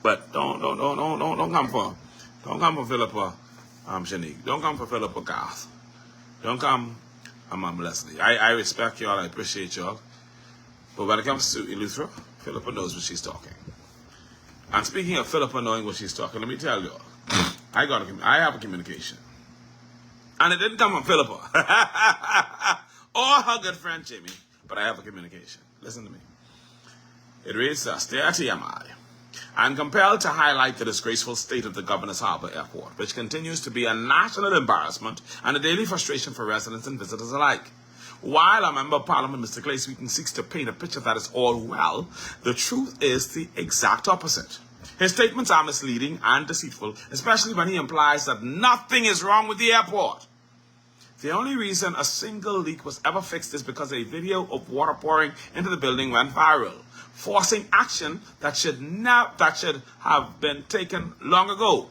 But don't come for Philippa, Shanique. Don't come for Philippa Garth. Don't come, Leslie. I respect y'all. I appreciate y'all. But when it comes to Eleuthera, Philippa knows what she's talking. And speaking of Philippa knowing what she's talking, let me tell y'all, I have a communication. And it didn't come from Philippa or her good friend Jimmy, but I have a communication. Listen to me. It reads thus: Dear TMI, I'm compelled to highlight the disgraceful state of the Governor's Harbour Airport, which continues to be a national embarrassment and a daily frustration for residents and visitors alike. While our Member of Parliament, Mr. Clay Sweeten, seeks to paint a picture that is all well, the truth is the exact opposite. His statements are misleading and deceitful, especially when he implies that nothing is wrong with the airport. The only reason a single leak was ever fixed is because a video of water pouring into the building went viral, forcing action that should have been taken long ago.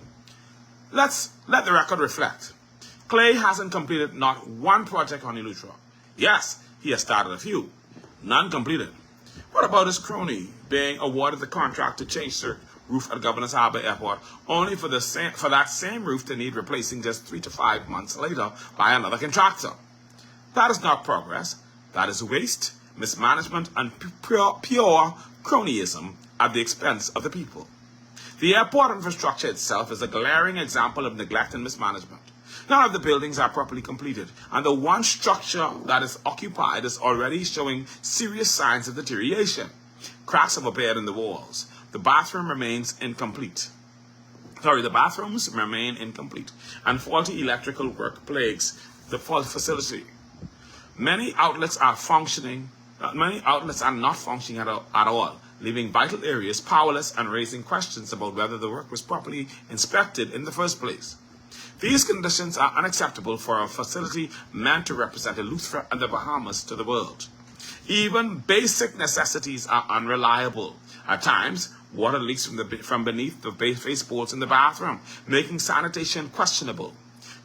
Let the record reflect. Clay hasn't completed not one project on Eleuthera. Yes, he has started a few, none completed. What about his crony being awarded the contract to change the roof at Governor's Harbour Airport, only for that same roof to need replacing just 3 to 5 months later by another contractor? That is not progress. That is waste, mismanagement, and pure cronyism at the expense of the people. The airport infrastructure itself is a glaring example of neglect and mismanagement. None of the buildings are properly completed, and the one structure that is occupied is already showing serious signs of deterioration. Cracks have appeared in the walls. The bathrooms remain incomplete, and faulty electrical work plagues the facility. Many outlets are not functioning at all, leaving vital areas powerless and raising questions about whether the work was properly inspected in the first place. These conditions are unacceptable for a facility meant to represent Eleuthera and the Bahamas to the world. Even basic necessities are unreliable. At times, water leaks from beneath the baseboards in the bathroom, making sanitation questionable.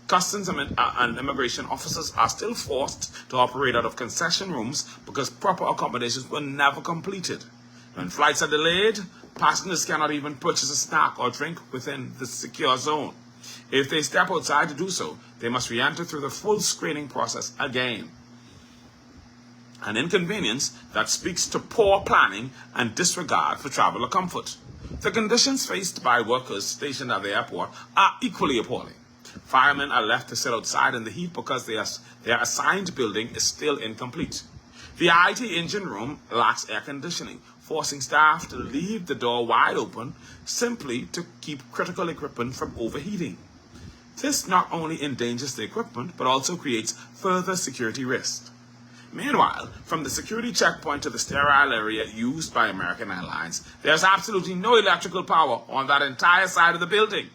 Customs and immigration officers are still forced to operate out of concession rooms because proper accommodations were never completed. When flights are delayed, passengers cannot even purchase a snack or drink within the secure zone. If they step outside to do so, they must re-enter through the full screening process again. An inconvenience that speaks to poor planning and disregard for traveler comfort. The conditions faced by workers stationed at the airport are equally appalling. Firemen are left to sit outside in the heat because their assigned building is still incomplete. The IT engine room lacks air conditioning, forcing staff to leave the door wide open simply to keep critical equipment from overheating. This not only endangers the equipment, but also creates further security risks. Meanwhile, from the security checkpoint to the sterile area used by American Airlines, there's absolutely no electrical power on that entire side of the building.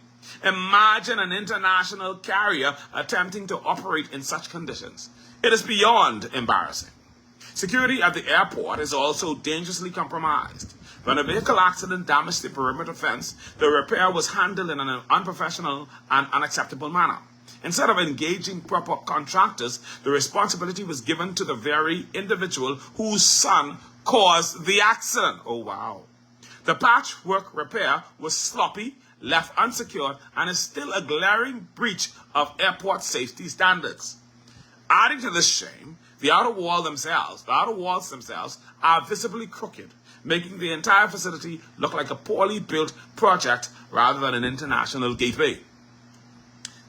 Imagine an international carrier attempting to operate in such conditions. It is beyond embarrassing. Security at the airport is also dangerously compromised. When a vehicle accident damaged the perimeter fence, the repair was handled in an unprofessional and unacceptable manner. Instead of engaging proper contractors, the responsibility was given to the very individual whose son caused the accident. Oh, wow. The patchwork repair was sloppy, left unsecured, and is still a glaring breach of airport safety standards. Adding to this shame, the outer walls themselves are visibly crooked, making the entire facility look like a poorly built project rather than an international gateway.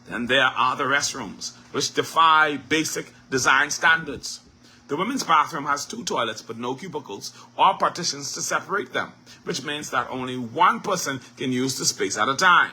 Then there are the restrooms, which defy basic design standards. The women's bathroom has 2 toilets but no cubicles or partitions to separate them, which means that only one person can use the space at a time.